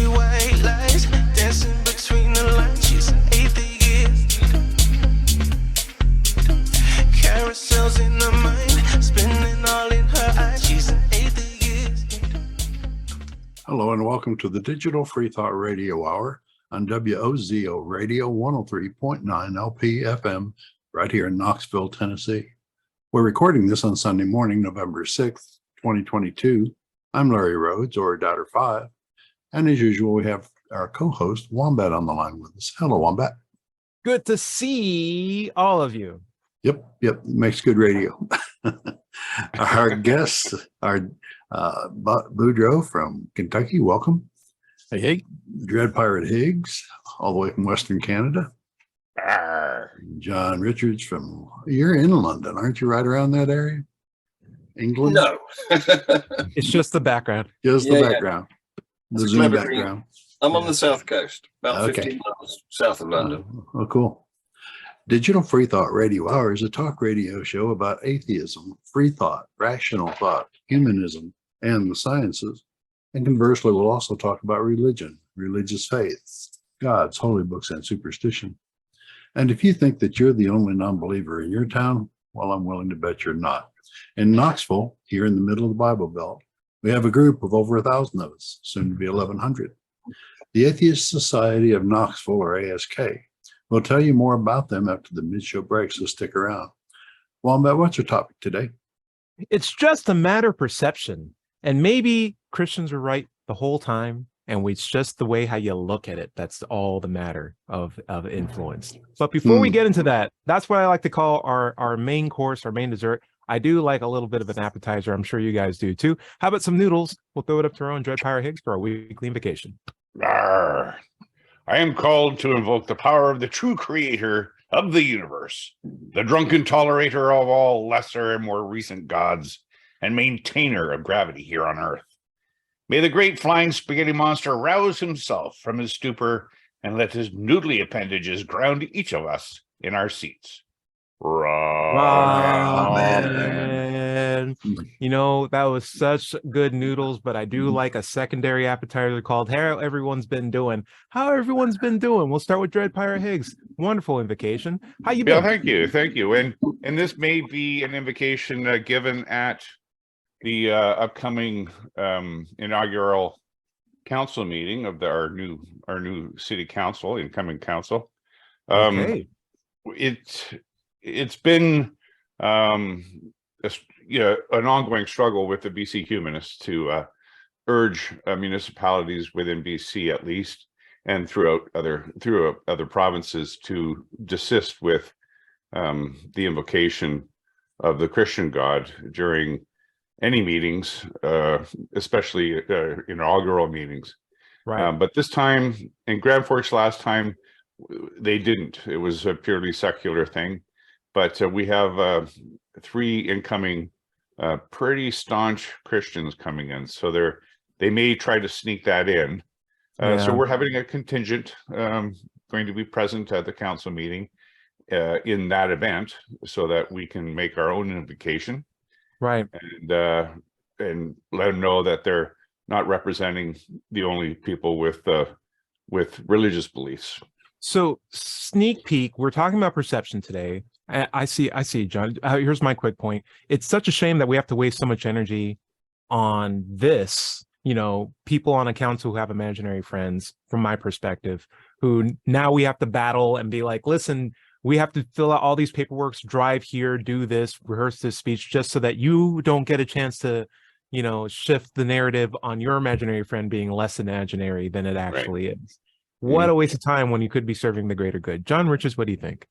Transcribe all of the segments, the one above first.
see white lies dancing between the lines. She's an atheist. Carousels in her mind, spinning all in her eyes. She's an atheist. Hello and welcome to the Digital Freethought Radio Hour on WOZO Radio 103.9 LP FM right here in Knoxville, Tennessee. We're recording this on Sunday morning, November 6th, 2022. I'm Larry Rhodes, or Daughter 5. And as usual, we have our co-host, Wombat, on the line with us. Hello, Wombat. Good to see all of you. Yep, makes good radio. Our guest, our Boudreaux from Kentucky, welcome. Hey. Dread Pirate Higgs, all the way from Western Canada. John Richards you're in London, aren't you, right around that area? England? No. It's just the background. Just the background. The Zoom background. I'm on the south coast, about 15 miles south of London. Oh, cool. Digital Freethought Radio Hour is a talk radio show about atheism, free thought, rational thought, humanism, and the sciences. And conversely, we'll also talk about religion, religious faiths, gods, holy books, and superstition. And if you think that you're the only non-believer in your town, well, I'm willing to bet you're not. In Knoxville, here in the middle of the Bible Belt, we have a group of over 1,000 of us, soon to be 1,100. The Atheist Society of Knoxville, or ASK. We'll tell you more about them after the mid-show break, so stick around. Wombat, what's your topic today? It's just a matter of perception. And maybe Christians are right the whole time, and it's just the way how you look at it. That's all the matter of influence. But before we get into that, that's what I like to call our main course, our main dessert. I do like a little bit of an appetizer. I'm sure you guys do too. How about some noodles? We'll throw it up to our own Dread Pirate Higgs for our weekly invocation. Arr. I am called to invoke the power of the true creator of the universe, the drunken tolerator of all lesser and more recent gods, and maintainer of gravity here on Earth. May the great flying spaghetti monster rouse himself from his stupor and let his noodly appendages ground each of us in our seats. Man. You know, that was such good noodles, but I do like a secondary appetizer called How Everyone's Been Doing. How everyone's been doing. We'll start with Dread Pirate Higgs. Wonderful invocation. How you been? Yeah, thank you. And this may be an invocation given at the upcoming inaugural council meeting of our new city council, incoming council. Okay. It's been an ongoing struggle with the BC humanists to urge municipalities within BC at least, and throughout other provinces, to desist with the invocation of the Christian God during any meetings, especially inaugural meetings. Right. But this time, in Grand Forks last time, they didn't. It was a purely secular thing. But we have 3 incoming pretty staunch Christians coming in. So they may try to sneak that in. So we're having a contingent going to be present at the council meeting in that event so that we can make our own invocation. Right. And let them know that they're not representing the only people with religious beliefs. So sneak peek, we're talking about perception today. I see, John. Here's my quick point. It's such a shame that we have to waste so much energy on this, people on a council who have imaginary friends, from my perspective, who now we have to battle and be like, listen, we have to fill out all these paperworks, drive here, do this, rehearse this speech, just so that you don't get a chance to, shift the narrative on your imaginary friend being less imaginary than it actually is. What a waste of time when you could be serving the greater good. John Richards, what do you think?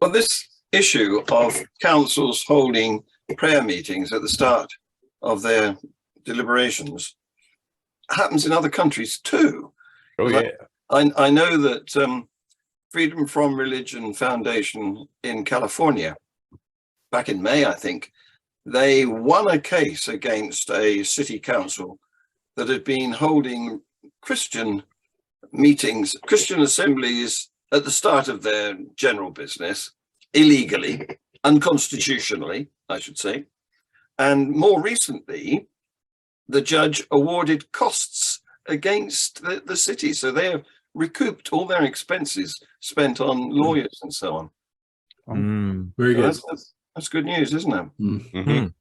Well, this issue of councils holding prayer meetings at the start of their deliberations happens in other countries too. Oh, yeah. I know that Freedom from Religion Foundation in California, back in May, I think, they won a case against a city council that had been holding Christian meetings, Christian assemblies at the start of their general business, illegally, unconstitutionally, I should say. And more recently, the judge awarded costs against the city. So they have recouped all their expenses spent on lawyers and so on. Very good. That's good news, isn't it? Mhm.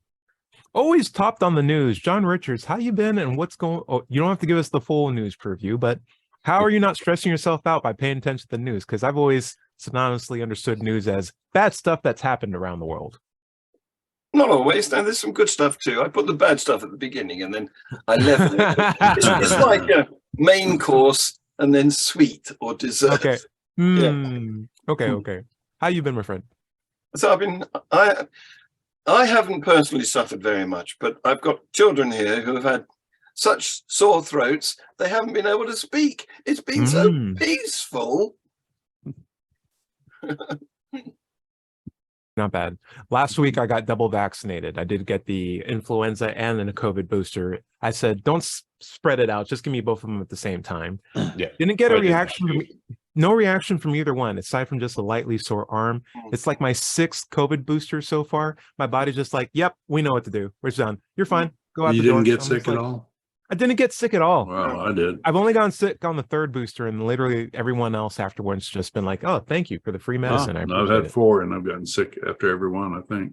Always topped on the news. John Richards, how you been and what's going? Oh, you don't have to give us the full news preview, but how are you not stressing yourself out by paying attention to the news? Because I've always synonymously understood news as bad stuff that's happened around the world. Not always. Now, there's some good stuff too. I put the bad stuff at the beginning and then I level it. It's like a main course and then sweet or dessert. Okay. Okay. How you been, my friend? So I haven't personally suffered very much, but I've got children here who have had such sore throats they haven't been able to speak. It's been so peaceful. Not bad. Last week I got double vaccinated. I did get the influenza and then a COVID booster. I said, don't spread it out. Just give me both of them at the same time. Yeah. Didn't get a reaction. No reaction from either one, aside from just a lightly sore arm. It's like my 6th COVID booster so far. My body's just like, yep, we know what to do. We're done. You're fine. Go out You the door. didn't get I'm sick just at like, all? I didn't get sick at all. Well, I did. I've only gotten sick on the 3rd booster, and literally everyone else afterwards just been like, "Oh, thank you for the free medicine." I I've appreciate had it. 4 and I've gotten sick after every one, I think.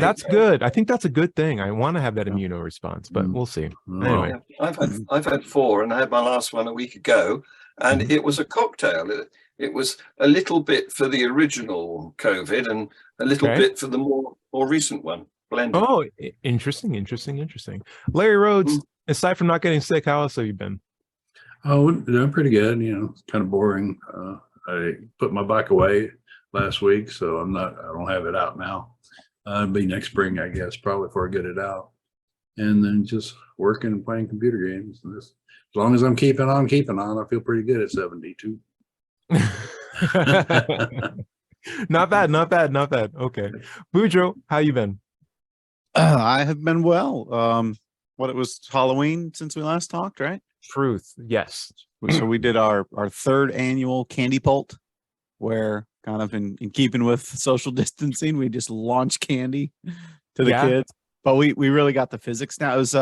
That's good. I think that's a good thing. I want to have that immuno response, but we'll see. Anyway, I've had 4 and I had my last one a week ago, and it was a cocktail. It was a little bit for the original COVID and a little bit for the more recent one. Blended. Oh, interesting. Larry Rhodes, aside from not getting sick, how else have you been? Oh, doing pretty good. It's kind of boring. I put my bike away last week, so I don't have it out now. It'll be next spring, I guess, probably before I get it out. And then just working and playing computer games. And as long as I'm keeping on, I feel pretty good at 72. Not bad. Okay. Boudreaux, how you been? I have been well. It was Halloween since we last talked, right? Truth. Yes. So we did our 3rd annual candy pult, where kind of in keeping with social distancing, we just launched candy to the kids. But we really got the physics down. It was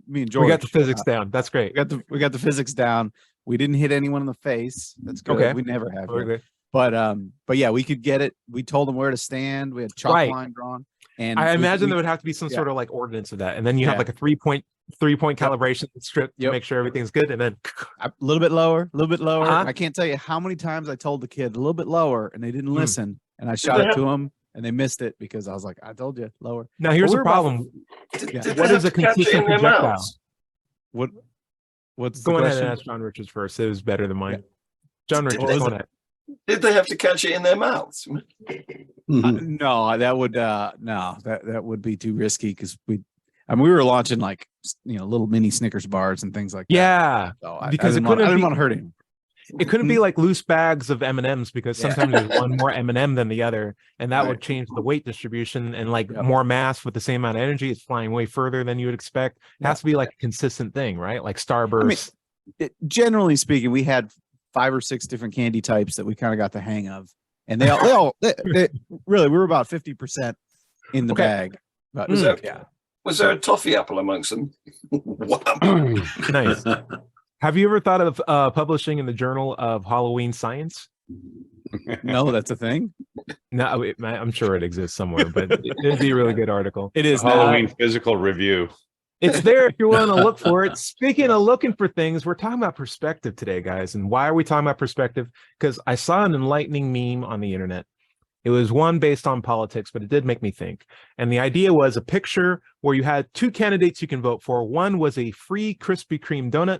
me and George. We got the physics down. That's great. We got the physics down. We didn't hit anyone in the face. That's good. Okay. We never have. Okay. But yeah, we could get it. We told them where to stand. We had chalk line drawn. And I imagine there would have to be some sort of like ordinance of that. And then you have like a 3-point calibration strip to make sure everything's good. And then a little bit lower. I can't tell you how many times I told the kid a little bit lower and they didn't listen. And I shot it to them and they missed it because I was like, I told you lower. Now here's the problem. What is a consistent projectile? What's go ahead and ask John Richards first. It was better than mine. John Richards, go ahead. Did they have to catch it in their mouths? No, that would be too risky because we were launching like little mini Snickers bars and things like that. Yeah, so because I didn't want to hurt him. It couldn't be like loose bags of M&Ms because sometimes there's one more M&M than the other, and that would change the weight distribution and like more mass with the same amount of energy. It's flying way further than you would expect. It has to be like a consistent thing, right? Like Starburst. Generally speaking, we had 5 or 6 different candy types that we kind of got the hang of, and they really we were about 50% in the bag. But was there a toffee apple amongst them? Wow. Nice. Have you ever thought of publishing in the Journal of Halloween Science? No, that's a thing. No, I'm sure it exists somewhere, but it'd be a really good article. It is Halloween physical review. It's there if you're willing to look for it. Speaking of looking for things, we're talking about perspective today, guys. And why are we talking about perspective? Because I saw an enlightening meme on the internet. It was one based on politics, but it did make me think. And the idea was a picture where you had 2 candidates you can vote for. One was a free Krispy Kreme donut,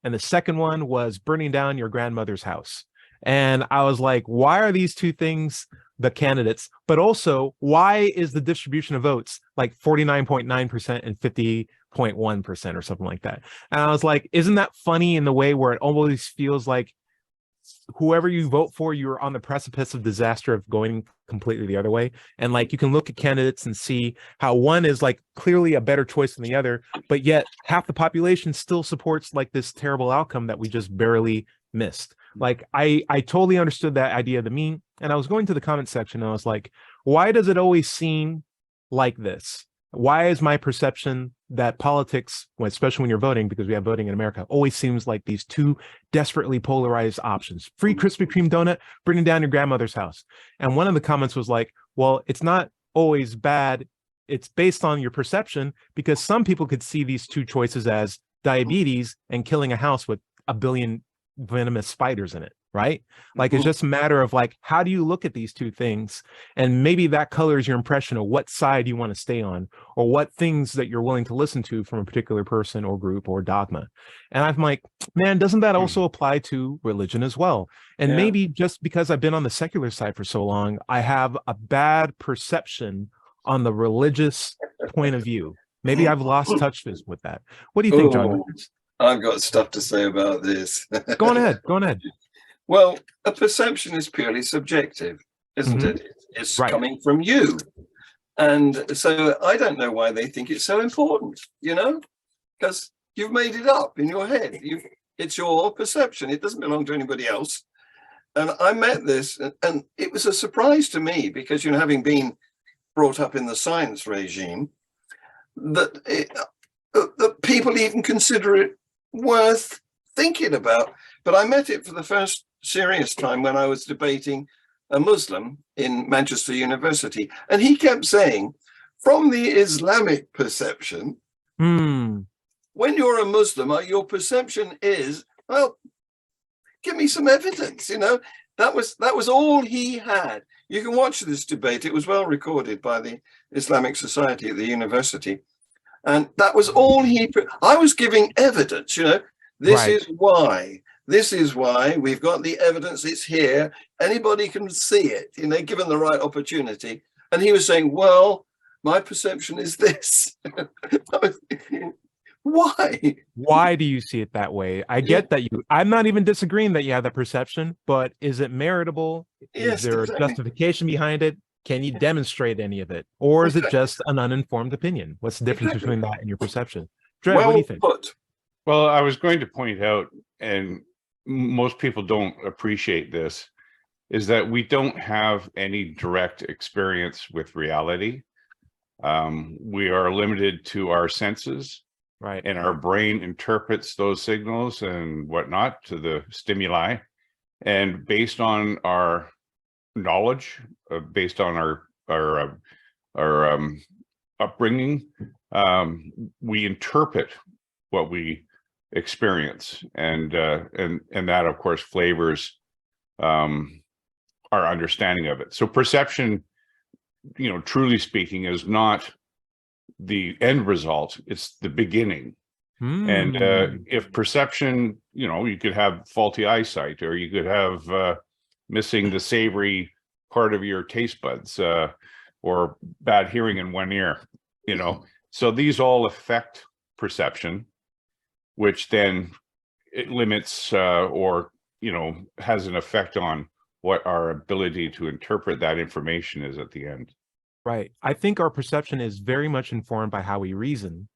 and the second one was burning down your grandmother's house. And I was like, why are these 2 things the candidates? But also, why is the distribution of votes like 49.9% and 50.1% or something like that? And I was like, isn't that funny in the way where it always feels like whoever you vote for, you're on the precipice of disaster of going completely the other way? And like, you can look at candidates and see how one is like clearly a better choice than the other, but yet half the population still supports like this terrible outcome that we just barely missed. Like I totally understood that idea of the meme, and I was going to the comment section and I was like, why does it always seem like this? Why is my perception that politics, especially when you're voting, because we have voting in America, always seems like these two desperately polarized options: free Krispy Kreme donut, burning down your grandmother's house. And one of the comments was like, well, it's not always bad. It's based on your perception, because some people could see these two choices as diabetes and killing a house with a billion venomous spiders in it, right? Like, it's just a matter of like, how do you look at these two things? And maybe that colors your impression of what side you want to stay on, or what things that you're willing to listen to from a particular person or group or dogma. And I'm like, man, doesn't that also apply to religion as well? And maybe just because I've been on the secular side for so long, I have a bad perception on the religious point of view. Maybe I've lost touch with that. What do you think, John? I've got stuff to say about this. Go on ahead. Go on ahead. Well, a perception is purely subjective, isn't it? It's coming from you. And so I don't know why they think it's so important, because you've made it up in your head. It's your perception. It doesn't belong to anybody else. And I met this, and it was a surprise to me, because, having been brought up in the science regime, that people even consider it worth thinking about. But I met it for the first serious time when I was debating a Muslim in Manchester University, and he kept saying, from the Islamic perception, when you're a Muslim, your perception is, well, give me some evidence. That was all he had. You can watch this debate. It was well recorded by the Islamic Society at the university. And that was all I was giving evidence, this is why. This is why we've got the evidence. It's here. Anybody can see it, given the right opportunity. And he was saying, well, my perception is this. Why? Why do you see it that way? I get that I'm not even disagreeing that you have that perception, but is it meritable? Yes, is there a justification behind it? Can you demonstrate any of it? Or is it just an uninformed opinion? What's the difference between that and your perception? Dre, what do you think? Well, I was going to point out, and most people don't appreciate this, is that we don't have any direct experience with reality. We are limited to our senses. Right. And our brain interprets those signals and whatnot to the stimuli. And based on our knowledge, based on our upbringing, we interpret what we experience, and that, of course, flavors our understanding of it. So perception, truly speaking, is not the end result, it's the beginning. And if perception, you could have faulty eyesight, or you could have missing the savory part of your taste buds, or bad hearing in one ear, so these all affect perception, which then it limits or has an effect on what our ability to interpret that information is at the end. Right. I think our perception is very much informed by how we reason.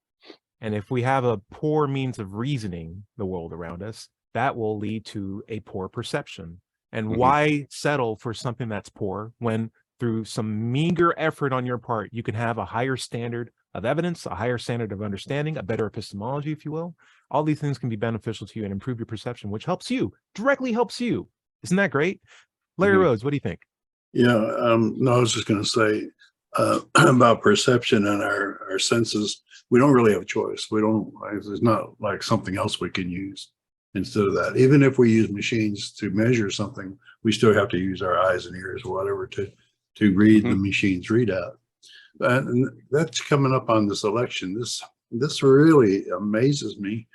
And if we have a poor means of reasoning the world around us, that will lead to a poor perception. And why settle for something that's poor when through some meager effort on your part, you can have a higher standard of evidence, a higher standard of understanding, a better epistemology, if you will. All these things can be beneficial to you and improve your perception, which directly helps you. Isn't that great? Larry Rhodes, what do you think? Yeah, no, I was just going to say about perception and our senses. We don't really have a choice. There's not like something else we can use instead of that. Even if we use machines to measure something, we still have to use our eyes and ears or whatever to read the machine's readout. And that's coming up on this election. This really amazes me.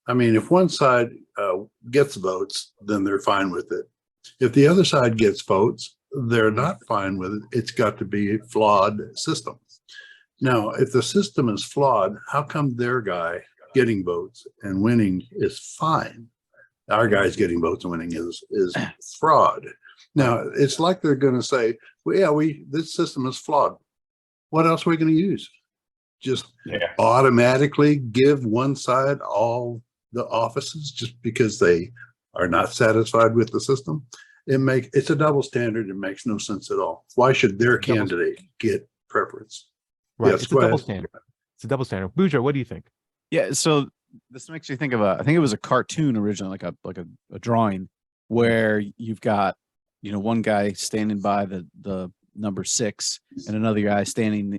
I mean, if one side gets votes, then they're fine with it. If the other side gets votes, they're not fine with it. It's got to be a flawed system. Now, if the system is flawed, how come their guy getting votes and winning is fine? Our guy's getting votes and winning is fraud. Now, it's like they're going to say, well, yeah, this system is flawed. What else are we going to use? Just automatically give one side all the offices just because they are not satisfied with the system? It's a double standard. It makes no sense at all. Why should their candidate get preference? Right. Yes, It's a double standard. It's a double standard. Bujo, what do you think? Yeah, so this makes me think of I think it was a cartoon originally, like a drawing where you've got, one guy standing by the number 6 and another guy standing,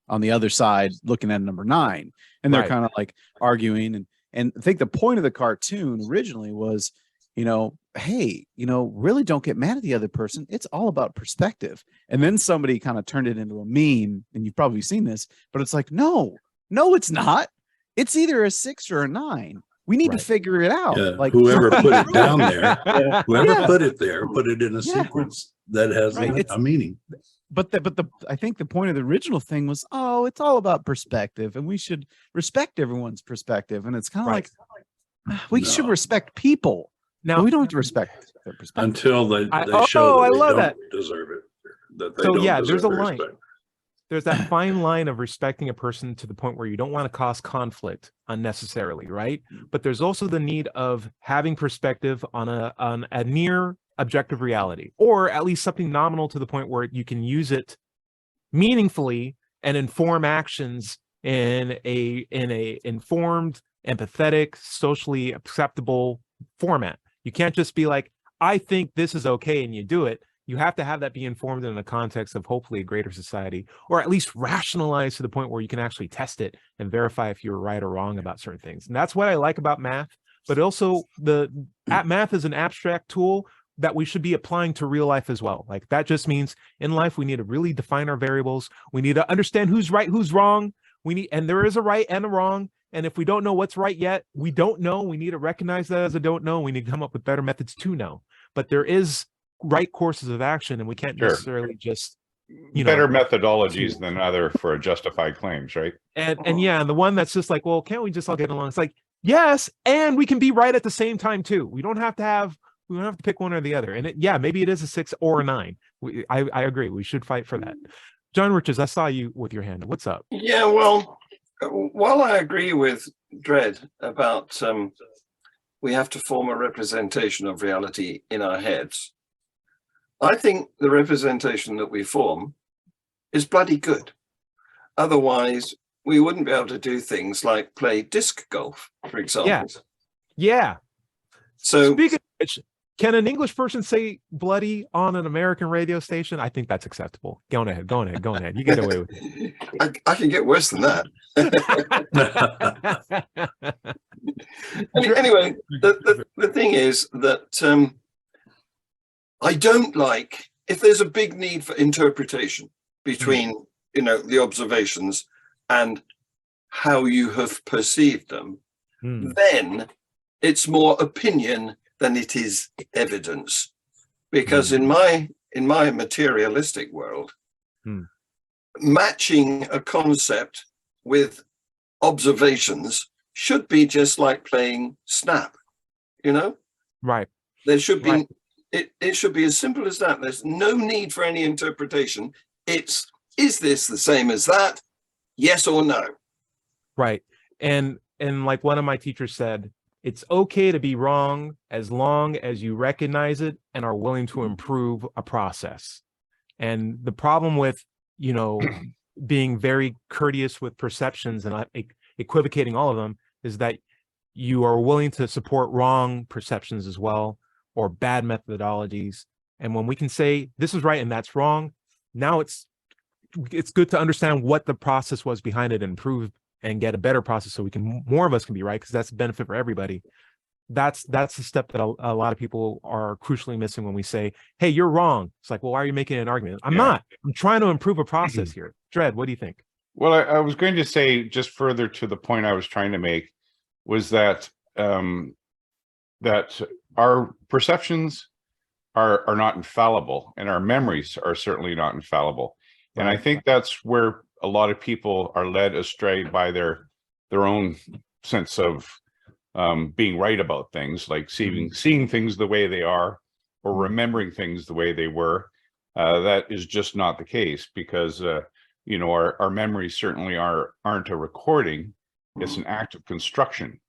on the other side looking at number 9, and they're Right. kind of like arguing, and I think the point of the cartoon originally was, hey, really don't get mad at the other person. It's all about perspective. And then somebody kind of turned it into a meme, and you've probably seen this, but it's like, no, it's not. It's either a 6 or a 9. We need Right. to figure it out. Yeah, Like whoever put it down there, whoever Yeah. put it there, put it in a Yeah. sequence that has Right. a meaning. But I think the point of the original thing was, it's all about perspective, and we should respect everyone's perspective. And it's kind of Right. like we should No. respect people. Now, But we don't have to respect their perspective. Until they I show that I they love don't that. deserve it. That they So, don't yeah, deserve there's a the line. respect. there's that fine line of respecting a person to the point where you don't want to cause conflict unnecessarily, right? But there's also the need of having perspective on a near objective reality, or at least something nominal to the point where you can use it meaningfully and inform actions in a informed, empathetic, socially acceptable format. You can't just be like, I think this is okay, and you do it. You have to have that be informed in the context of hopefully a greater society, or at least rationalized to the point where you can actually test it and verify if you're right or wrong about certain things. And that's what I like about math. But also math is an abstract tool that we should be applying to real life as well. Like that just means in life, we need to really define our variables. We need to understand who's right, who's wrong. And there is a right and a wrong. And if we don't know what's right yet, we don't know. We need to recognize that as a don't know. We need to come up with better methods to know. But there is right courses of action, and we can't necessarily just better methodologies than other for justified claims, right? And yeah, and the one that's just like, well, can't we just all get along? It's like, yes, and we can be right at the same time too. We don't have to pick one or the other. And maybe it is a 6 or a 9. I agree. We should fight for that. John Riches, I saw you with your hand. What's up? Yeah, well, while I agree with Dredd about we have to form a representation of reality in our heads, I think the representation that we form is bloody good. Otherwise, we wouldn't be able to do things like play disc golf, for example. Yeah. So speaking of which, can an English person say bloody on an American radio station? I think that's acceptable. Go on ahead. You get away with it. I can get worse than that. Anyway, the thing is that I don't like, if there's a big need for interpretation between, the observations and how you have perceived them, then it's more opinion than it is evidence. Because in my materialistic world, matching a concept with observations should be just like playing Snap, Right. There should be, it should be as simple as that. There's no need for any interpretation. Is this the same as that? Yes or no? Right. And like one of my teachers said, it's okay to be wrong as long as you recognize it and are willing to improve a process. And the problem with, being very courteous with perceptions and not equivocating all of them is that you are willing to support wrong perceptions as well, or bad methodologies. And when we can say this is right and that's wrong, now it's good to understand what the process was behind it and improve and get a better process so more of us can be right, because that's a benefit for everybody. That's the step that a lot of people are crucially missing when we say, hey, you're wrong. It's like, well, why are you making an argument? I'm not. I'm trying to improve a process here. Dredd, what do you think? Well, I was going to say, just further to the point I was trying to make, was that that our perceptions are not infallible, and our memories are certainly not infallible. And I think that's where a lot of people are led astray by their own sense of being right about things, like seeing things the way they are, or remembering things the way they were. That is just not the case, because our memories certainly aren't a recording. It's an act of construction.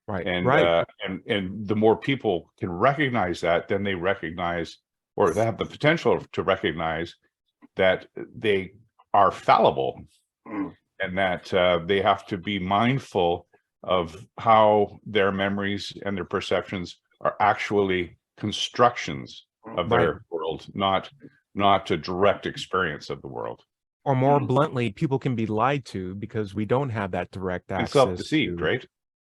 Right. And the more people can recognize that, then they recognize, or they have the potential to recognize, that they are fallible. and that they have to be mindful of how their memories and their perceptions are actually constructions of their world, not a direct experience of the world. Or more bluntly, people can be lied to because we don't have that direct And access. self-deceived, to, right?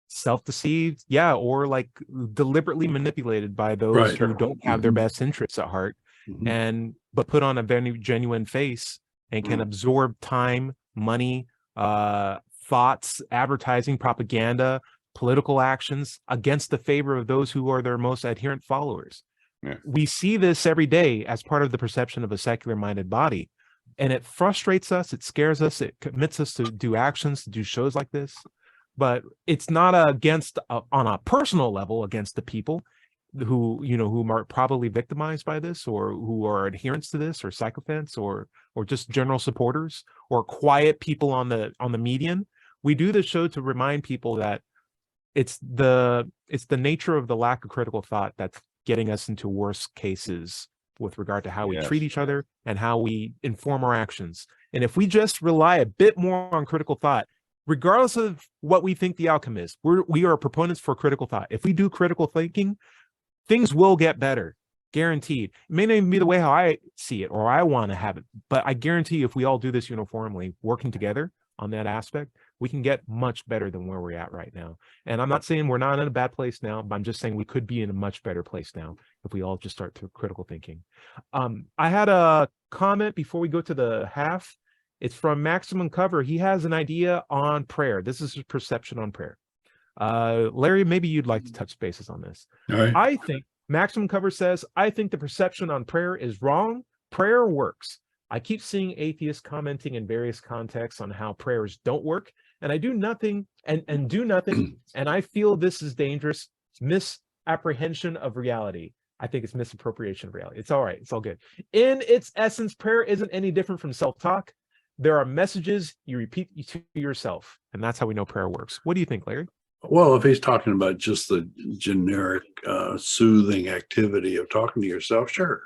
Self-deceived, yeah, or like deliberately manipulated by those who don't have their best interests at heart, but put on a very genuine face and can absorb time, money, thoughts, advertising, propaganda, political actions against the favor of those who are their most adherent followers. Yeah. We see this every day as part of the perception of a secular-minded body. And it frustrates us, it scares us, it commits us to do actions, to do shows like this. But it's not against, on a personal level, against the people who are probably victimized by this, or who are adherents to this, or sycophants, or just general supporters, or quiet people on the median. We do this show to remind people that it's the nature of the lack of critical thought that's getting us into worse cases with regard to how we treat each other and how we inform our actions. And if we just rely a bit more on critical thought, regardless of what we think the outcome is, we are proponents for critical thought. If we do critical thinking, things will get better, guaranteed. It may not even be the way how I see it or I want to have it, but I guarantee you, if we all do this uniformly, working together on that aspect, we can get much better than where we're at right now. And I'm not saying we're not in a bad place now, but I'm just saying we could be in a much better place now if we all just start to critical thinking. I had a comment before we go to the half. It's from Maximum Cover. He has an idea on prayer. This is his perception on prayer. Larry, maybe you'd like to touch bases on this. All right. I think Maximum Cover says, I think the perception on prayer is wrong. Prayer works. I keep seeing atheists commenting in various contexts on how prayers don't work, and I do nothing and do nothing, and I feel this is dangerous. Misapprehension of reality. I think it's misappropriation of reality. It's all right. It's all good. In its essence, prayer isn't any different from self-talk. There are messages you repeat to yourself, and that's how we know prayer works. What do you think, Larry? Well, if he's talking about just the generic soothing activity of talking to yourself, sure,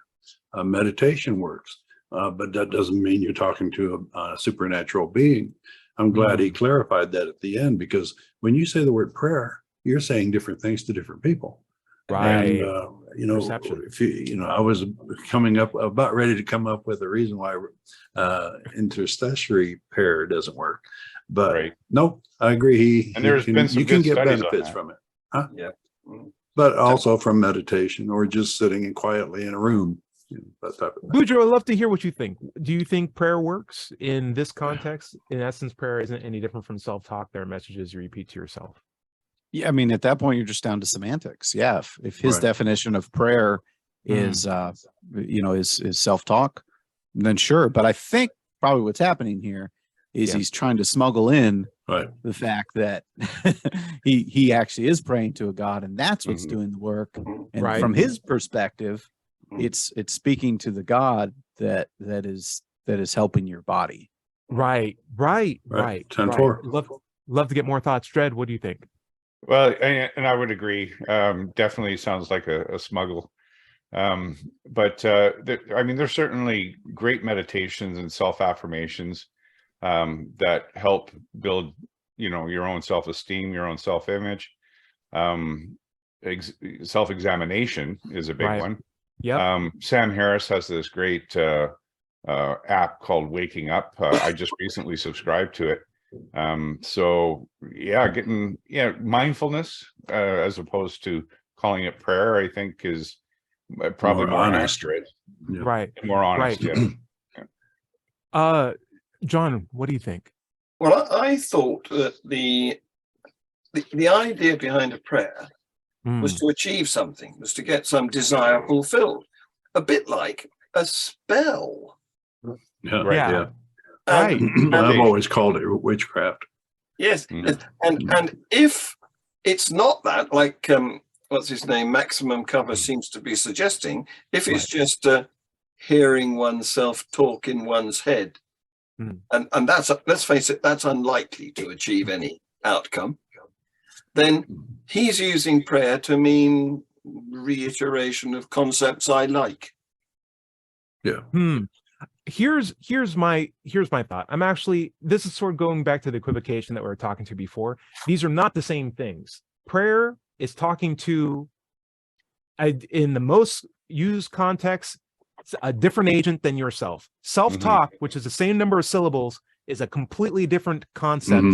meditation works. But that doesn't mean you're talking to a supernatural being. I'm glad he clarified that at the end, because when you say the word prayer, you're saying different things to different people. Right. And, Perception. if I was about ready to come up with a reason why intercessory prayer doesn't work. But nope, I agree. And there's been some you can good get studies on benefits that. from it. Huh? Yeah. But also from meditation or just sitting quietly in a room. That type of thing. Boudreaux, I'd love to hear what you think. Do you think prayer works in this context? In essence, prayer isn't any different from self-talk. There are messages you repeat to yourself. Yeah, I mean, at that point, you're just down to semantics. Yeah, if his Right. definition of prayer is, is self-talk, then sure. But I think probably what's happening here is he's trying to smuggle in Right. the fact that he actually is praying to a God, and that's what's doing the work. And Right. from his perspective, it's speaking to the God that is helping your body. Right. 10-4. Love to get more thoughts. Dred, what do you think? Well, and I would agree. Definitely sounds like a smuggle. But there's certainly great meditations and self-affirmations that help build, your own self-esteem, your own self-image. Self-examination is a big one. Yeah. Sam Harris has this great app called Waking Up. I just recently subscribed to it. Getting mindfulness as opposed to calling it prayer, I think is probably more honest. accurate. Yeah. Right. More honest. Right. Yeah. John, what do you think? Well, I thought that the idea behind a prayer was to achieve something, was to get some desire fulfilled, a bit like a spell. Yeah. Right. Yeah. Yeah. Right. I've always called it witchcraft. Yes, and if it's not that, like what's his name, Maximum Cover seems to be suggesting, if it's just hearing oneself talk in one's head, and that's, let's face it, that's unlikely to achieve any outcome, then he's using prayer to mean reiteration of concepts I like. Yeah. here's my thought. I'm actually, this is sort of going back to the equivocation that we were talking to before. These are not the same things. Prayer is talking to, in the most used context, a different agent than yourself. Self-talk, which is the same number of syllables, is a completely different concept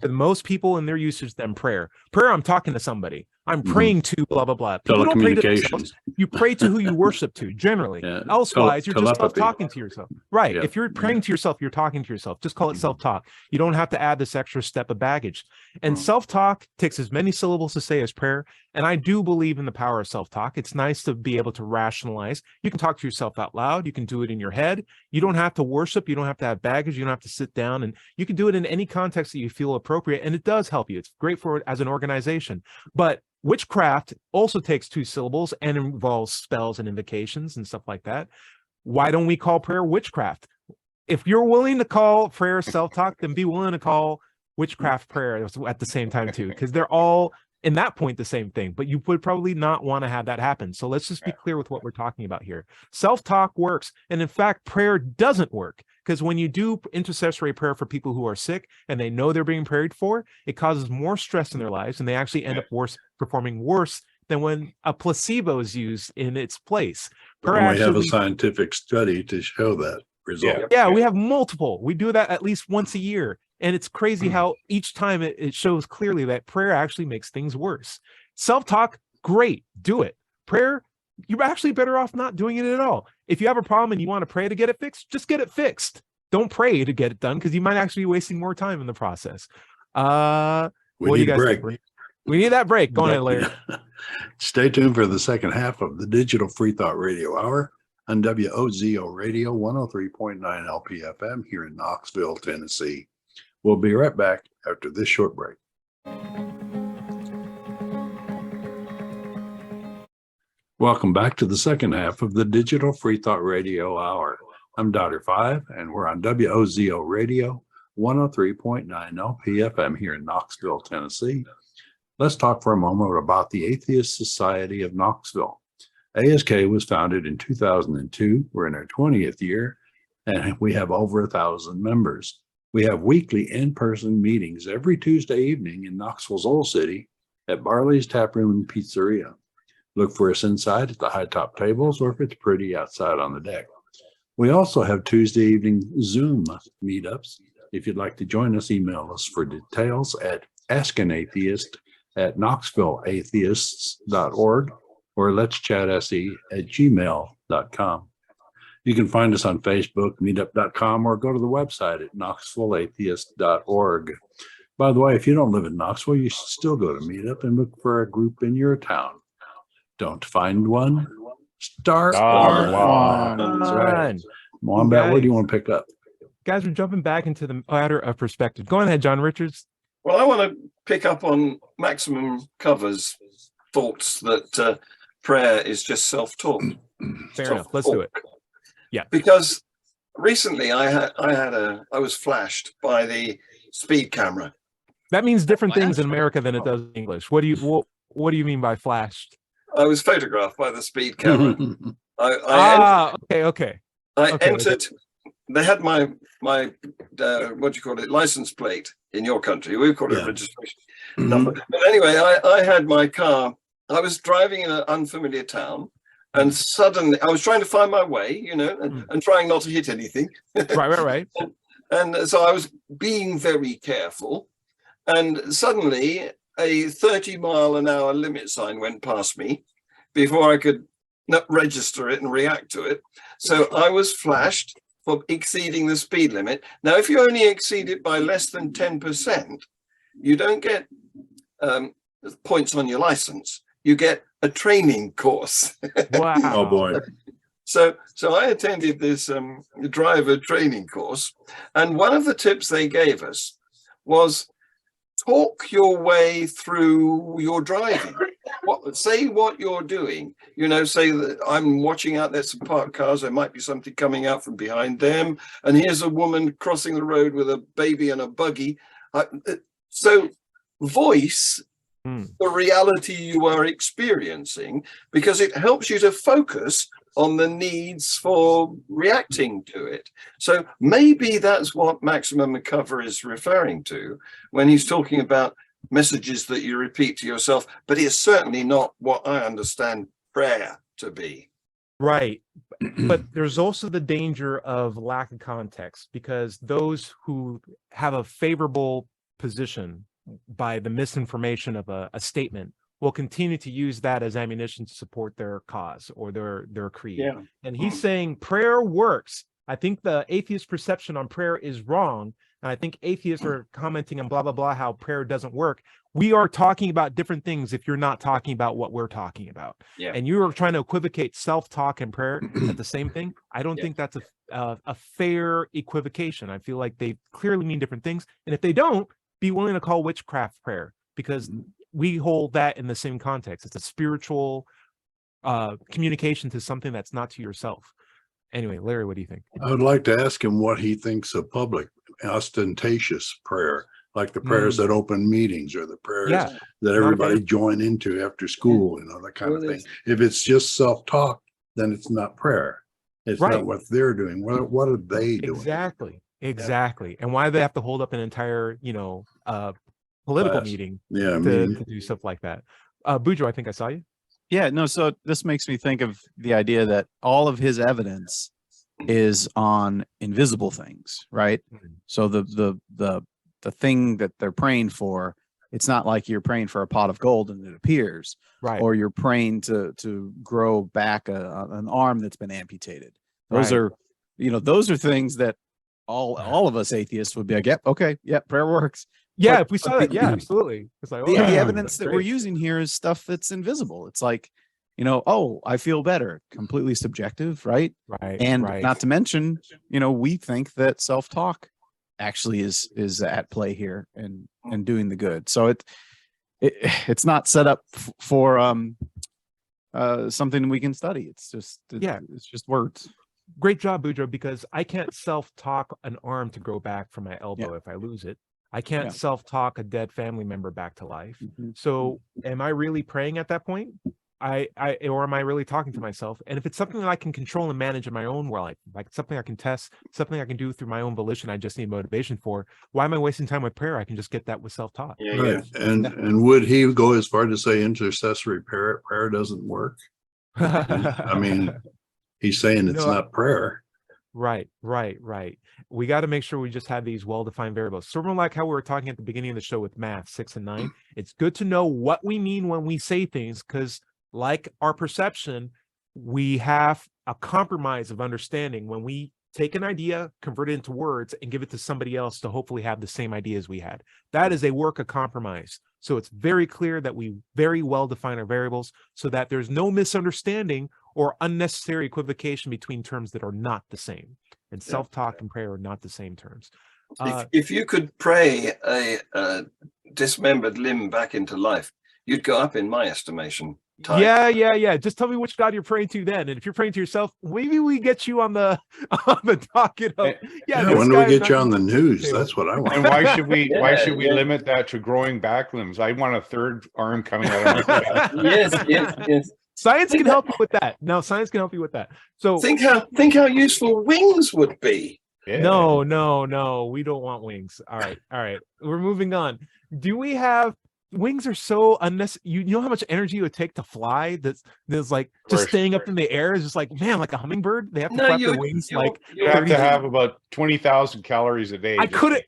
to most people in their usage than prayer. Prayer, I'm talking to somebody. I'm praying to blah, blah, blah. People don't pray to themselves. You pray to who you worship to, generally. Elsewise, you're just self-talking to yourself. Right. If you're praying to yourself, you're talking to yourself. Just call it self-talk. You don't have to add this extra step of baggage. And self-talk takes as many syllables to say as prayer. And I do believe in the power of self-talk. It's nice to be able to rationalize. You can talk to yourself out loud. You can do it in your head. You don't have to worship. You don't have to have baggage. You don't have to sit down. And you can do it in any context that you feel appropriate. And it does help you. It's great for it as an organization. But witchcraft also takes 2 syllables and involves spells and invocations and stuff like that. Why don't we call prayer witchcraft? If you're willing to call prayer self-talk, then be willing to call witchcraft prayer at the same time too, because they're all, in that point, the same thing. But you would probably not want to have that happen. So let's just be clear with what we're talking about here. Self-talk works. And in fact, prayer doesn't work. Because when you do intercessory prayer for people who are sick and they know they're being prayed for, it causes more stress in their lives, and they actually end up performing worse than when a placebo is used in its place. And we have a scientific study to show that result. Yeah, we have multiple. We do that at least once a year. And it's crazy how each time it shows clearly that prayer actually makes things worse. Self-talk, great, do it. Prayer, you're actually better off not doing it at all. If you have a problem and you want to pray to get it fixed, just get it fixed. Don't pray to get it done, because you might actually be wasting more time in the process. We need a break. We need that break. Go ahead, Larry. Stay tuned for the second half of the Digital Freethought Radio Hour on WOZO Radio 103.9 LPFM here in Knoxville, Tennessee. We'll be right back after this short break. Welcome back to the second half of the Digital Freethought Radio Hour. I'm Dr. Five, and we're on WOZO Radio 103.9 LPFM here in Knoxville, Tennessee. Let's talk for a moment about the Atheist Society of Knoxville. ASK was founded in 2002. We're in our 20th year, and we have over 1,000 members. We have weekly in-person meetings every Tuesday evening in Knoxville's Old City at Barley's Tap Room and Pizzeria. Look for us inside at the high top tables, or if it's pretty, outside on the deck. We also have Tuesday evening Zoom meetups. If you'd like to join us, email us for details at askanatheist@knoxvilleatheists.org or letschatse@gmail.com. You can find us on Facebook, meetup.com, or go to the website at knoxvilleatheist.org. By the way, if you don't live in Knoxville, you should still go to Meetup and look for a group in your town. Don't find one? Start one. That's right. Wombat, what do you want to pick up? Guys, we're jumping back into the matter of perspective. Go ahead, John Richards. Well, I want to pick up on Maximum Cover's thoughts that prayer is just self-talk. Fair enough. Let's do it. Yeah. Because recently I was flashed by the speed camera. That means different things in America than it does in English. What do you mean by flashed? I was photographed by the speed camera. Okay. I entered. They had my what do you call it, license plate in your country. We call it a registration number. But anyway, I had my car. I was driving in an unfamiliar town, and suddenly I was trying to find my way, and trying not to hit anything. Right. And so I was being very careful, and suddenly a 30-mile-an-hour limit sign went past me before I could register it and react to it. So I was flashed for exceeding the speed limit. Now, if you only exceed it by less than 10%, you don't get points on your license. You get a training course. Wow. Oh, boy. So I attended this driver training course, and one of the tips they gave us was talk your way through your driving. Say what you're doing. Say that I'm watching out, there's some parked cars, there might be something coming out from behind them, and here's a woman crossing the road with a baby and a buggy. So voice the reality you are experiencing, because it helps you to focus on the needs for reacting to it. So maybe that's what Maximum Recover is referring to when he's talking about messages that you repeat to yourself, but it's certainly not what I understand prayer to be. Right. But there's also the danger of lack of context, because those who have a favorable position by the misinformation of a statement will continue to use that as ammunition to support their cause or their creed. Yeah. And he's saying prayer works. I think the atheist perception on prayer is wrong. And I think atheists are commenting on blah, blah, blah, how prayer doesn't work. We are talking about different things if you're not talking about what we're talking about. Yeah. And you are trying to equivocate self-talk and prayer at the same thing. I don't think that's a fair equivocation. I feel like they clearly mean different things. And if they don't, be willing to call witchcraft prayer, because we hold that in the same context. It's a spiritual communication to something that's not to yourself. Anyway, Larry, what do you think? I would like to ask him what he thinks of public ostentatious prayer, like the prayers at open meetings or the prayers that everybody join into after school, you know, that kind of thing. If it's just self-talk, then it's not prayer. It's not what they're doing. What are they doing? Exactly. And why do they have to hold up an entire, political meeting to do stuff like that? Bujo, I think I saw you. Yeah, no, so this makes me think of the idea that all of his evidence is on invisible things, right? So the thing that they're praying for, it's not like you're praying for a pot of gold and it appears, right? Or you're praying to grow back an arm that's been amputated. Those are, those are things that all of us atheists would be like, yep, okay, yep, prayer works. Yeah, if we saw that, yeah, absolutely. It's like, the evidence that we're using here is stuff that's invisible. It's like, I feel better. Completely subjective, right? Right. And not to mention, we think that self-talk actually is at play here and doing the good. So it's not set up for something we can study. It's just words. Great job, Bujo, because I can't self-talk an arm to grow back from my elbow if I lose it. I can't self-talk a dead family member back to life. So am I really praying at that point? Or am I really talking to myself? And if it's something that I can control and manage in my own life, like something I can test, something I can do through my own volition, I just need motivation for, why am I wasting time with prayer? I can just get that with self-talk. Right. And would he go as far to say intercessory prayer doesn't work? I mean, he's saying it's not prayer. Right. We got to make sure we just have these well-defined variables. Sort of like how we were talking at the beginning of the show with math 6 and 9. It's good to know what we mean when we say things, because like our perception, we have a compromise of understanding when we take an idea, convert it into words, and give it to somebody else to hopefully have the same idea as we had. That is a work of compromise. So it's very clear that we very well define our variables so that there's no misunderstanding or unnecessary equivocation between terms that are not the same. And self-talk and prayer are not the same terms. If you could pray a dismembered limb back into life, you'd go up in my estimation. Yeah. Just tell me which God you're praying to then. And if you're praying to yourself, maybe we get you on the docket of when do we get you on the news? That's what I want. And why should we limit that to growing back limbs? I want a third arm coming out of my back. Yes. Science can help you with that. No, science can help you with that. So think how useful wings would be. Yeah. No, we don't want wings. All right. We're moving on. Do we have wings? Are so unnecessary. You know how much energy it would take to fly? That's like just staying up in the air is just like, man, like a hummingbird. They have to flap their wings. You have to have about 20,000 calories a day. I couldn't.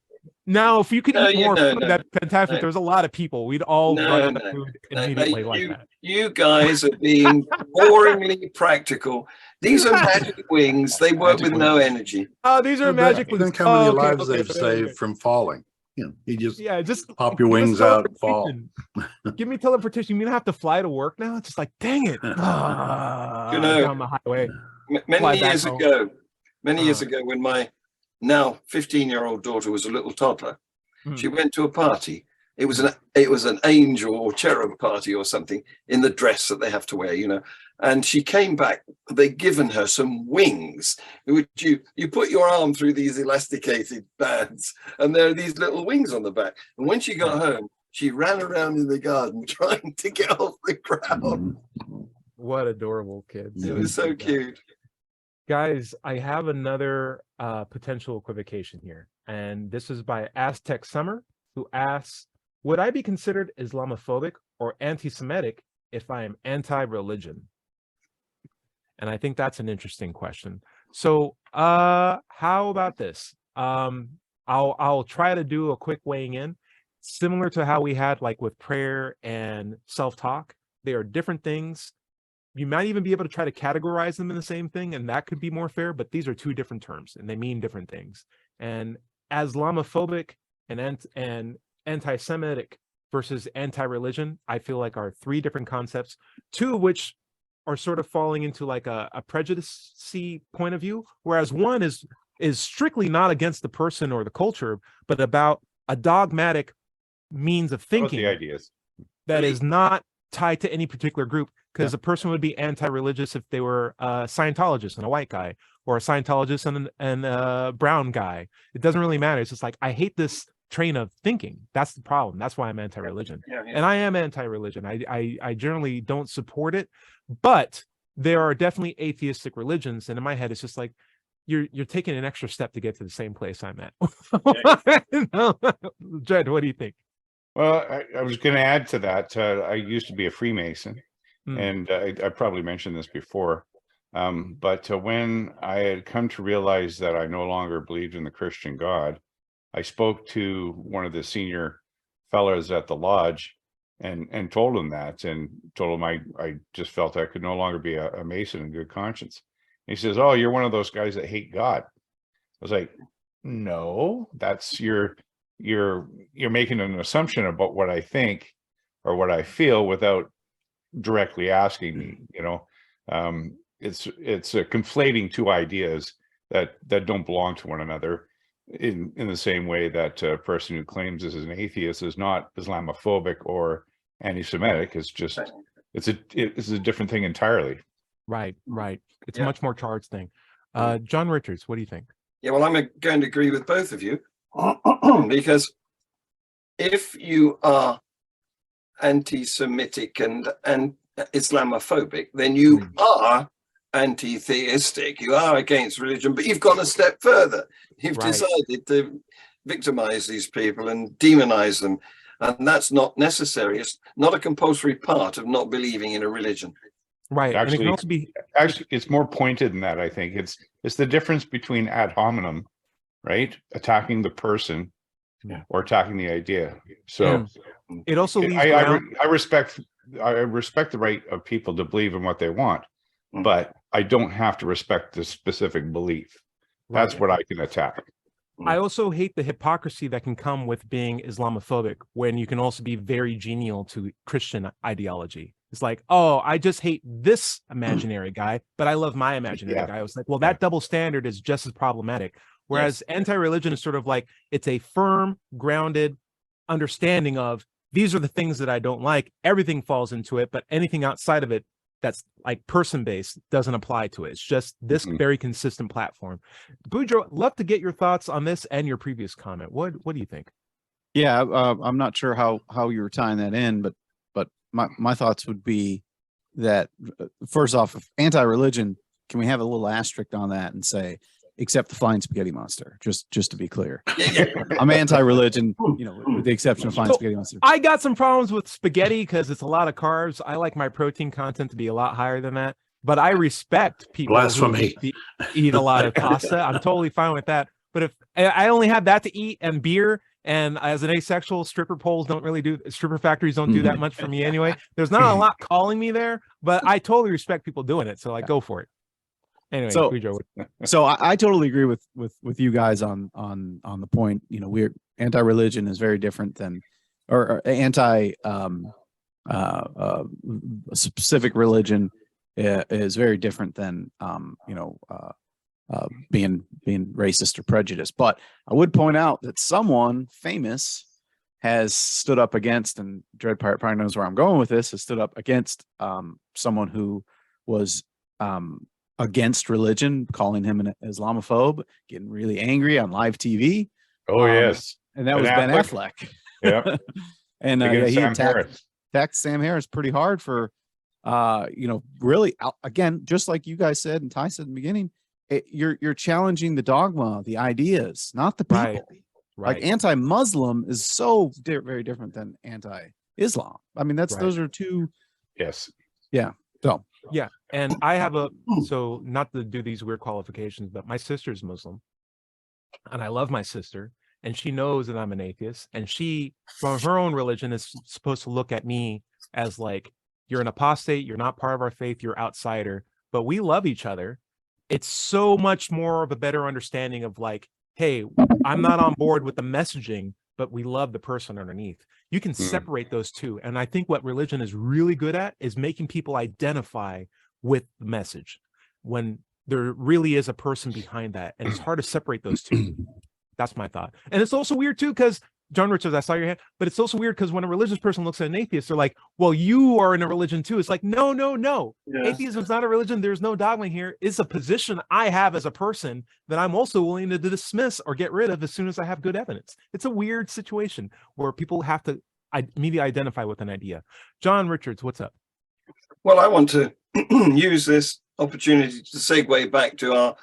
Now, if you could eat more food, that's fantastic. There's a lot of people. We'd all run out of food immediately like that. You guys are being boringly practical. These are magic wings. They work with no energy. Oh, these are magic wings. Think how many lives they've saved from falling. You just pop your wings out and fall. Give me teleportation. You mean I have to fly to work now? It's just like, dang it. Down the highway. Many years ago, when my now 15-year-old daughter was a little toddler, she went to a party. It was an angel or cherub party or something in the dress that they have to wear, And she came back. They'd given her some wings, which you put your arm through these elasticated bands, and there are these little wings on the back. And when she got home, she ran around in the garden trying to get off the ground. What adorable kids. It was so cute. Guys, I have another potential equivocation here. And this is by Aztec Summer, who asks, would I be considered Islamophobic or anti-Semitic if I am anti-religion? And I think that's an interesting question. So how about this? I'll try to do a quick weighing in, similar to how we had like with prayer and self-talk. They are different things. You might even be able to try to categorize them in the same thing, and that could be more fair, but these are two different terms and they mean different things. And Islamophobic and anti-Semitic versus anti-religion, I feel like are three different concepts, two of which are sort of falling into like a prejudice-y point of view, whereas one is strictly not against the person or the culture, but about a dogmatic means of thinking the ideas that is not tied to any particular group, because a person would be anti-religious if they were a Scientologist and a white guy, or a Scientologist and a brown guy. It doesn't really matter. It's just like, I hate this train of thinking. That's the problem. That's why I'm anti-religion. And I am anti-religion. I generally don't support it, but there are definitely atheistic religions, and in my head it's just like, you're taking an extra step to get to the same place I'm at. Jed, what do you think? Well, I was going to add to that. I used to be a Freemason, and I probably mentioned this before. But when I had come to realize that I no longer believed in the Christian God, I spoke to one of the senior fellows at the lodge and told him that, and told him I just felt I could no longer be a Mason in good conscience. And he says, "Oh, you're one of those guys that hate God." I was like, "No, that's you're making an assumption about what I think or what I feel without directly asking me." It's conflating two ideas that don't belong to one another, in the same way that a person who claims this is an atheist is not Islamophobic or anti-Semitic. It's just it's a different thing entirely. Right. It's a much more charged thing. John Richards, what do you think? Yeah, well, I'm going to agree with both of you, because if you are anti-Semitic and Islamophobic, then you are anti-theistic. You are against religion, but you've gone a step further. You've decided to victimize these people and demonize them, and that's not necessary. It's not a compulsory part of not believing in a religion. Right. Actually, and it can also be it's more pointed than that. I think it's the difference between ad hominem, right, attacking the person, or attacking the idea. So it also leaves I respect the right of people to believe in what they want, but I don't have to respect the specific belief. That's what I can attack. I also hate the hypocrisy that can come with being Islamophobic, when you can also be very genial to Christian ideology. It's like, oh, I just hate this imaginary guy, but I love my imaginary guy. I was like, well, that double standard is just as problematic. Whereas anti-religion is sort of like, it's a firm, grounded understanding of, these are the things that I don't like. Everything falls into it, but anything outside of it that's like person-based doesn't apply to it. It's just this very consistent platform. Boudreaux, love to get your thoughts on this and your previous comment. What do you think? Yeah, I'm not sure how you were tying that in, but my thoughts would be that, first off, anti-religion, can we have a little asterisk on that and say, except the flying spaghetti monster, just to be clear. I'm anti-religion, with the exception of flying spaghetti monster. I got some problems with spaghetti because it's a lot of carbs. I like my protein content to be a lot higher than that, but I respect people who eat a lot of pasta. I'm totally fine with that. But if I only have that to eat and beer, and as an asexual, stripper factories don't do that much for me anyway. There's not a lot calling me there, but I totally respect people doing it. So like, go for it. Anyway, so I totally agree with you guys on the point. We're anti-religion is very different than, or anti specific religion is very different than being racist or prejudiced. But I would point out that someone famous has stood up against, and Dread Pirate probably knows where I'm going with this, has stood up against someone who was against religion, calling him an Islamophobe, getting really angry on live TV. Oh, yes. And that was Ben Affleck. Yeah. And he attacked Sam Harris pretty hard for really again, just like you guys said and Ty said in the beginning, you're challenging the dogma, the ideas, not the people. Right. Like anti-Muslim is so very different than anti-Islam. I mean, those are two. Yes. Yeah. So yeah, and I have so not to do these weird qualifications, but my sister's Muslim, and I love my sister, and she knows that I'm an atheist, and she, from her own religion, is supposed to look at me as like, you're an apostate, you're not part of our faith, you're outsider, but we love each other. It's so much more of a better understanding of like, hey, I'm not on board with the messaging, but we love the person underneath. You can separate those two. And I think what religion is really good at is making people identify with the message when there really is a person behind that. And it's hard to separate those two. That's my thought. And it's also weird too, because John Richards, I saw your hand, but it's also weird because when a religious person looks at an atheist, they're like, well, you are in a religion too. It's like, no. Yeah. Atheism is not a religion. There's no dogma here. It's a position I have as a person that I'm also willing to dismiss or get rid of as soon as I have good evidence. It's a weird situation where people have to immediately identify with an idea. John Richards, what's up? Well, I want to use this opportunity to segue back to our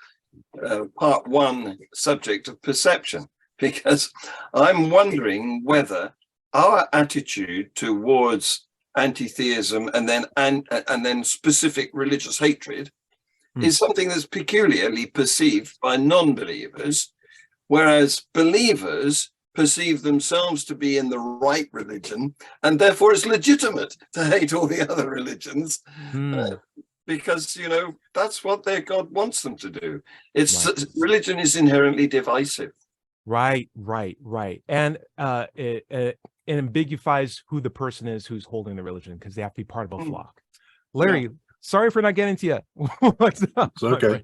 part one subject of perception, because I'm wondering whether our attitude towards anti-theism and then specific religious hatred is something that's peculiarly perceived by non-believers, whereas believers perceive themselves to be in the right religion, and therefore it's legitimate to hate all the other religions. Because, that's what their God wants them to do. Religion is inherently divisive. Right. And it ambiguifies who the person is who's holding the religion, because they have to be part of a flock. Larry, sorry for not getting to you. What's up? It's okay.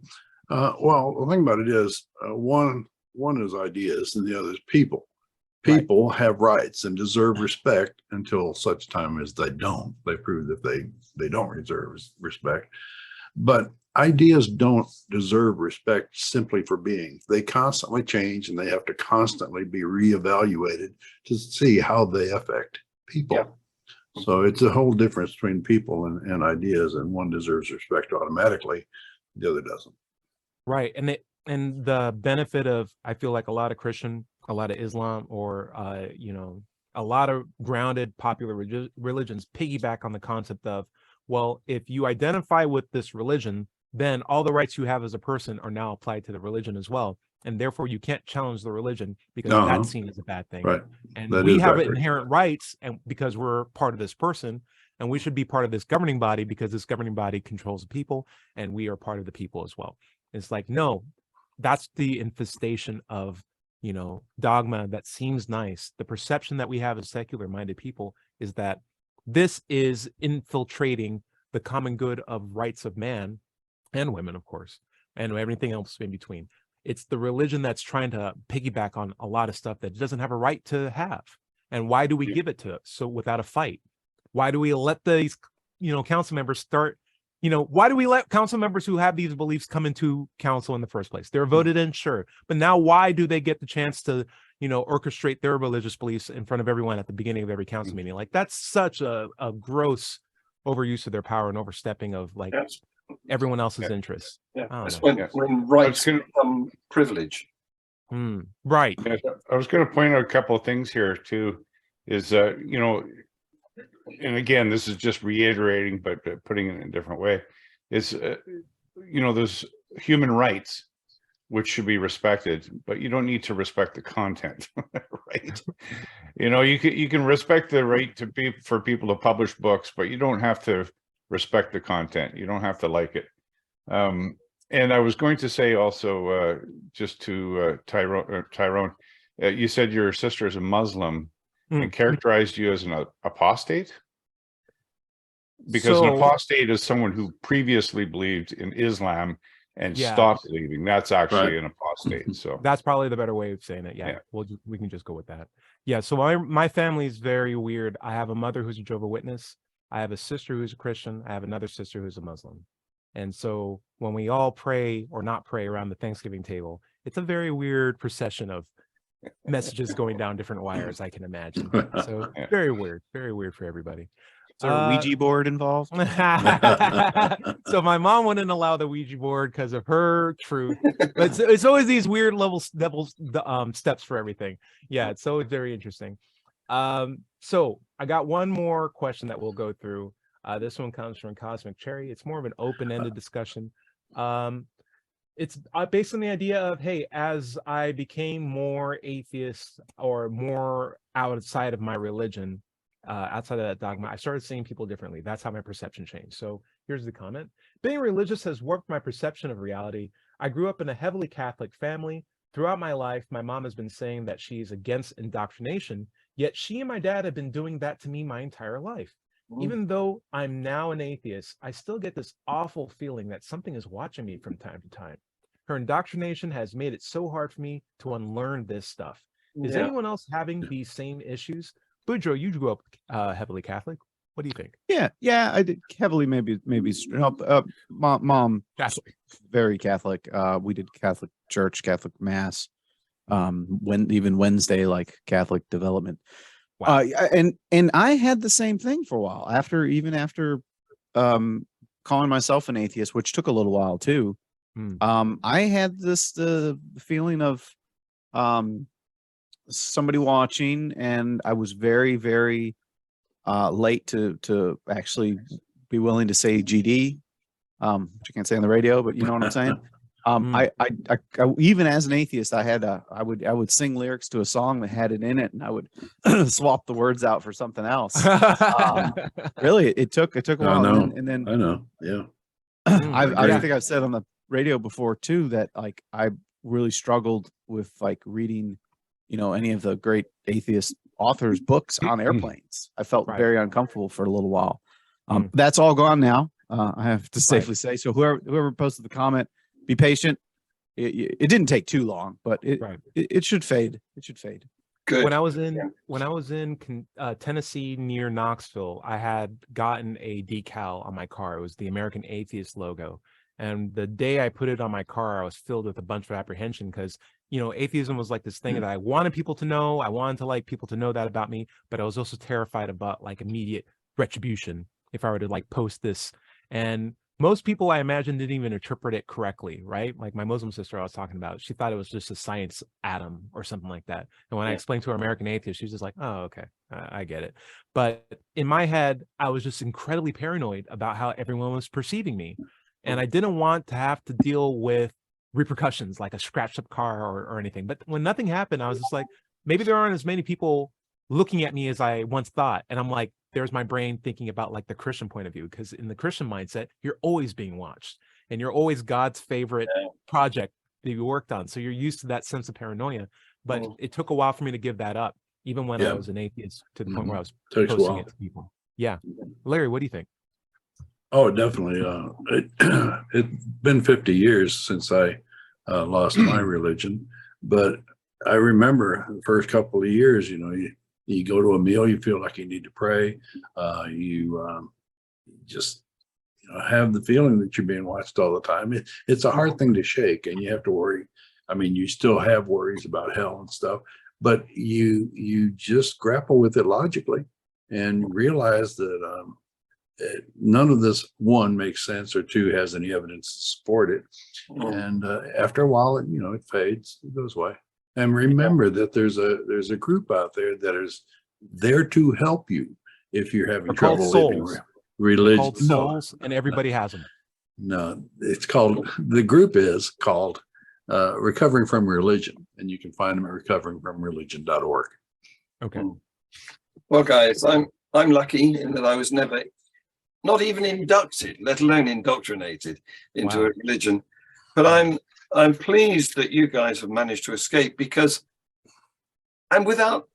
Well, the thing about it is one is ideas and the other is people. People have rights and deserve respect until such time as they don't. They prove that they don't deserve respect. But ideas don't deserve respect simply for being. They constantly change, and they have to constantly be reevaluated to see how they affect people. Yeah. So it's a whole difference between people and ideas, and one deserves respect automatically, the other doesn't. Right. And the benefit of, I feel like a lot of Christian, a lot of Islam, or a lot of grounded popular religions piggyback on the concept of, well, if you identify with this religion, then all the rights you have as a person are now applied to the religion as well. And therefore you can't challenge the religion because that's seen as a bad thing. Right. And we have inherent rights, and because we're part of this person, and we should be part of this governing body because this governing body controls the people, and we are part of the people as well. It's like, no, that's the infestation of, dogma that seems nice. The perception that we have as secular minded people is that this is infiltrating the common good of rights of man and women, of course, and everything else in between. It's the religion that's trying to piggyback on a lot of stuff that it doesn't have a right to have. And why do we give it to it? So without a fight? Why do we let these, council members start, why do we let council members who have these beliefs come into council in the first place? They're voted in, sure. But now why do they get the chance to, orchestrate their religious beliefs in front of everyone at the beginning of every council meeting? Like, that's such a gross overuse of their power and overstepping of everyone else's interests. Yeah. That's when rights become privilege. Right. I was going to point out a couple of things here too, is, and again, this is just reiterating, but putting it in a different way, is, there's human rights, which should be respected, but you don't need to respect the content, right? You can respect the right for people to publish books, but you don't have to respect the content. You don't have to like it. And I was going to say also, just to Tyrone, you said your sister is a Muslim and characterized you as an apostate? Because an apostate is someone who previously believed in Islam and stopped believing. That's actually an apostate. So that's probably the better way of saying it. Yeah. We can just go with that. Yeah. So my family is very weird. I have a mother who's a Jehovah's Witness. I have a sister who's a Christian. I have another sister who's a Muslim. And so when we all pray or not pray around the Thanksgiving table, it's a very weird procession of messages going down different wires, I can imagine. So very weird for everybody. there a Ouija board involved? So my mom wouldn't allow the Ouija board because of her truth. But it's always these weird steps for everything. Yeah, it's always very interesting. So I got one more question that we'll go through. This one comes from Cosmic Cherry. It's more of an open-ended discussion. It's based on the idea of, hey, as I became more atheist or more outside of my religion, outside of that dogma, I started seeing people differently. That's how my perception changed. So here's the comment. Being religious has warped my perception of reality. I grew up in a heavily Catholic family. Throughout my life, my mom has been saying that she's against indoctrination, yet she and my dad have been doing that to me my entire life. Even though I'm now an atheist, I still get this awful feeling that something is watching me from time to time. Her indoctrination has made it so hard for me to unlearn this stuff. Is anyone else having these same issues? Boudreaux, you grew up heavily Catholic. What do you think? Yeah, I did heavily, maybe. Mom, Catholic. Very Catholic. We did Catholic church, Catholic mass. Even Wednesday, like Catholic development. Wow. And I had the same thing for a while after calling myself an atheist, which took a little while too. I had the feeling of somebody watching, and I was very, very late to actually be willing to say GD, which I can't say on the radio, but you know what I'm saying. I even as an atheist, I would sing lyrics to a song that had it in it, and I would swap the words out for something else. Really, it took a while. I know. And then I know. Yeah. I think I've said on the radio before too that like I really struggled with like reading, any of the great atheist authors' books on airplanes. I felt very uncomfortable for a little while. That's all gone now. I have to safely say. So whoever posted the comment, be patient. It didn't take too long, but it should fade. It should fade. Good. When I was in Tennessee near Knoxville, I had gotten a decal on my car. It was the American Atheist logo. And the day I put it on my car, I was filled with a bunch of apprehension because, atheism was like this thing that I wanted people to know. I wanted to like people to know that about me, but I was also terrified about like immediate retribution if I were to like post this. And most people, I imagine, didn't even interpret it correctly, right? Like my Muslim sister I was talking about, she thought it was just a science atom or something like that. And when I explained to her American atheist, she was just like, oh, okay, I get it. But in my head, I was just incredibly paranoid about how everyone was perceiving me. And I didn't want to have to deal with repercussions like a scratched up car or anything. But when nothing happened, I was just like, maybe there aren't as many people looking at me as I once thought. And I'm like, there's my brain thinking about like the Christian point of view, because in the Christian mindset, you're always being watched and you're always God's favorite project that you worked on. So you're used to that sense of paranoia, but it took a while for me to give that up, even when I was an atheist, to the point where I was posting it to people. Yeah. Larry, what do you think? Oh, definitely. It's been 50 years since I lost my religion, but I remember the first couple of years, you go to a meal, you feel like you need to pray. You just have the feeling that you're being watched all the time. It's a hard thing to shake, and you have to worry. I mean, you still have worries about hell and stuff, but you just grapple with it logically and realize that none of this, one, makes sense, or two, has any evidence to support it. And after a while, it fades, it goes away. And remember that there's a group out there that is there to help you if you're having trouble living religion. Souls, and everybody has them. No, the group is called Recovering from Religion, and you can find them at recoveringfromreligion.org. Okay. Well, guys, I'm lucky in that I was never, not even inducted, let alone indoctrinated into a religion. But I'm pleased that you guys have managed to escape, and without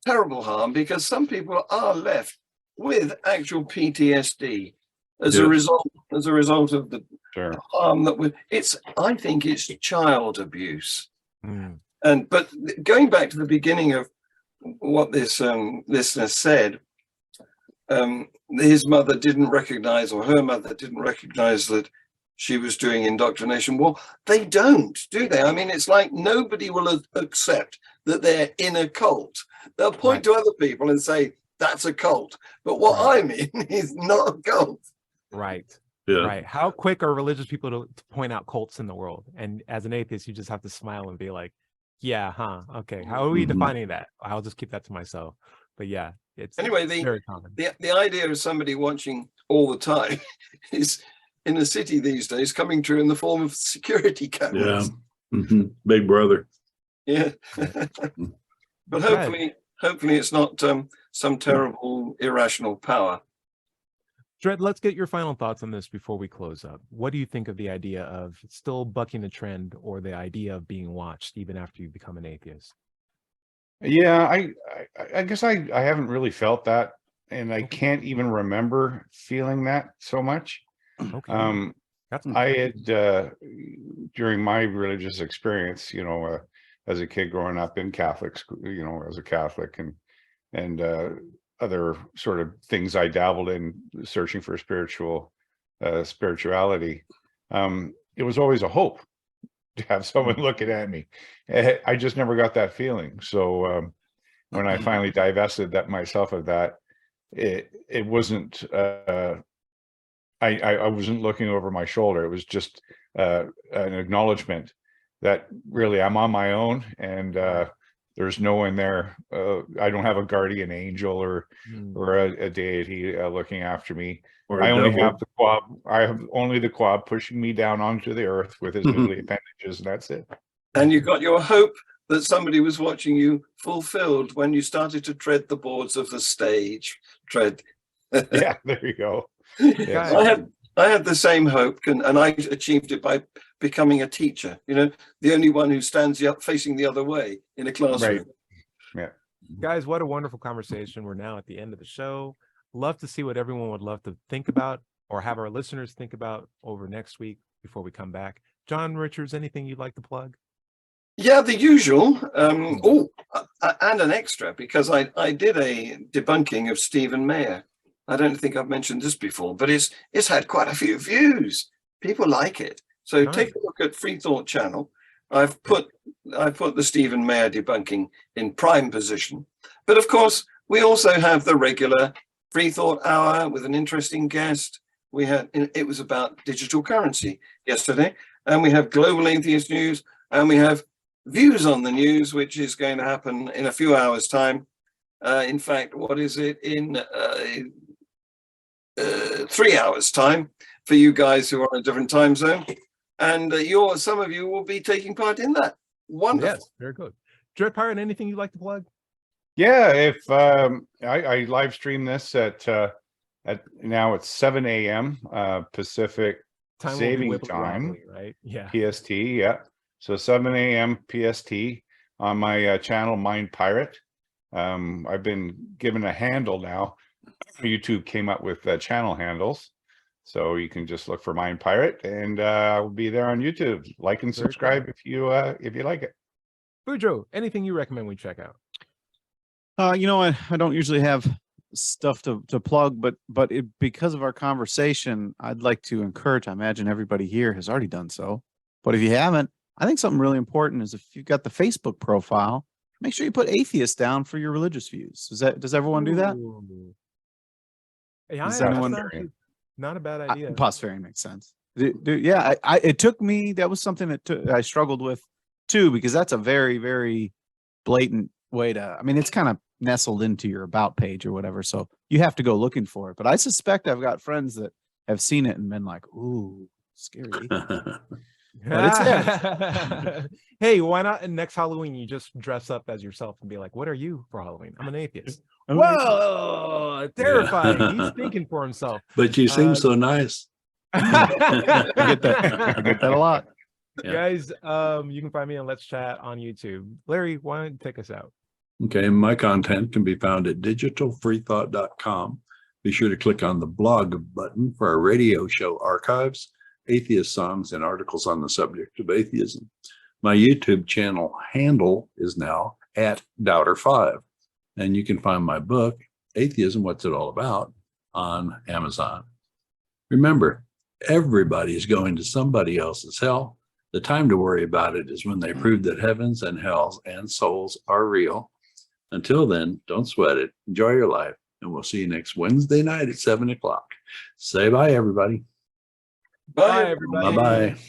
terrible harm, because some people are left with actual PTSD as a result of the harm that I think it's child abuse. But going back to the beginning of what this listener said, his mother didn't recognize, or her mother didn't recognize, that she was doing indoctrination. Well, they don't, do they? I mean, it's like nobody will accept that they're in a cult. They'll point to other people and say, that's a cult. But what I mean is not a cult. Right. Yeah. Right. How quick are religious people to point out cults in the world? And as an atheist, you just have to smile and be like, yeah, huh? Okay. How are we defining that? I'll just keep that to myself. But yeah, it's Anyway, very common. the idea of somebody watching all the time is in a city these days coming true in the form of security cameras. Yeah. Big brother. Yeah. But hopefully it's not some terrible irrational power. Dred, let's get your final thoughts on this before we close up. What do you think of the idea of still bucking the trend, or the idea of being watched even after you become an atheist? Yeah, I guess I haven't really felt that, and I can't even remember feeling that so much. Okay. I had during my religious experience, as a kid growing up in Catholic school, as a Catholic, and other sort of things I dabbled in, searching for spirituality. It was always a hope to have someone looking at me. I just never got that feeling. So when I finally divested myself of that, it wasn't. I wasn't looking over my shoulder. It was just an acknowledgement that really I'm on my own, and there's no one there. I don't have a guardian angel or a deity looking after me. I only have the quab. I have only the quab pushing me down onto the earth with his noodly appendages, and that's it. And you got your hope that somebody was watching you fulfilled when you started to tread the boards of the stage. Yeah, there you go. Yes. I had the same hope, and I achieved it by becoming a teacher. The only one who stands up facing the other way in a classroom. Right. Yeah. Guys, what a wonderful conversation. We're now at the end of the show. Love to see what everyone would love to think about, or have our listeners think about over next week before we come back. John Richards, anything you'd like to plug? Yeah, the usual. And an extra, because I did a debunking of Stephen Mayer. I don't think I've mentioned this before, but it's had quite a few views. People like it. So take a look at Freethought channel. I've put the Stephen Mayer debunking in prime position. But of course, we also have the regular Freethought hour with an interesting guest. It was about digital currency yesterday, and we have global atheist news, and we have views on the news, which is going to happen in a few hours' time. In fact, what is it in 3 hours' time for you guys who are on a different time zone, and some of you will be taking part in that. Wonderful. Yes, very good. Dread Pirate, anything you'd like to plug? Yeah, if I live stream this at now it's 7 a.m. Pacific saving time, right? Yeah, PST. Yeah, so 7 a.m. PST on my channel Mind Pirate. I've been given a handle now. YouTube came up with channel handles, so you can just look for Mind Pirate, and I'll be there on YouTube. Like and subscribe if you like it. Boudreaux, anything you recommend we check out? I don't usually have stuff to plug, but because of our conversation, I'd like to encourage. I imagine everybody here has already done so, but if you haven't, I think something really important is if you've got the Facebook profile, make sure you put atheist down for your religious views. Does everyone do that? Yeah, not a bad idea. Postfarian makes sense. Yeah, it took me. That was something that I struggled with too, because that's a very, very blatant way to. I mean, it's kind of nestled into your about page or whatever, so you have to go looking for it. But I suspect I've got friends that have seen it and been like, "Ooh, scary." But it's there. Hey, why not next Halloween you just dress up as yourself and be like, "What are you for Halloween?" I'm an atheist. Whoa, terrifying. Yeah. He's thinking for himself. But you seem so nice. I get that a lot. Yeah. Guys, you can find me on Let's Chat on YouTube. Larry, why don't you take us out? Okay, my content can be found at digitalfreethought.com. Be sure to click on the blog button for our radio show archives, atheist songs, and articles on the subject of atheism. My YouTube channel handle is now at Doubter5. And you can find my book, Atheism, What's It All About, on Amazon. Remember, everybody is going to somebody else's hell. The time to worry about it is when they prove that heavens and hells and souls are real. Until then, don't sweat it. Enjoy your life. And we'll see you next Wednesday night at 7 o'clock. Say bye, everybody. Bye, Bye, everybody. everybody. Bye-bye.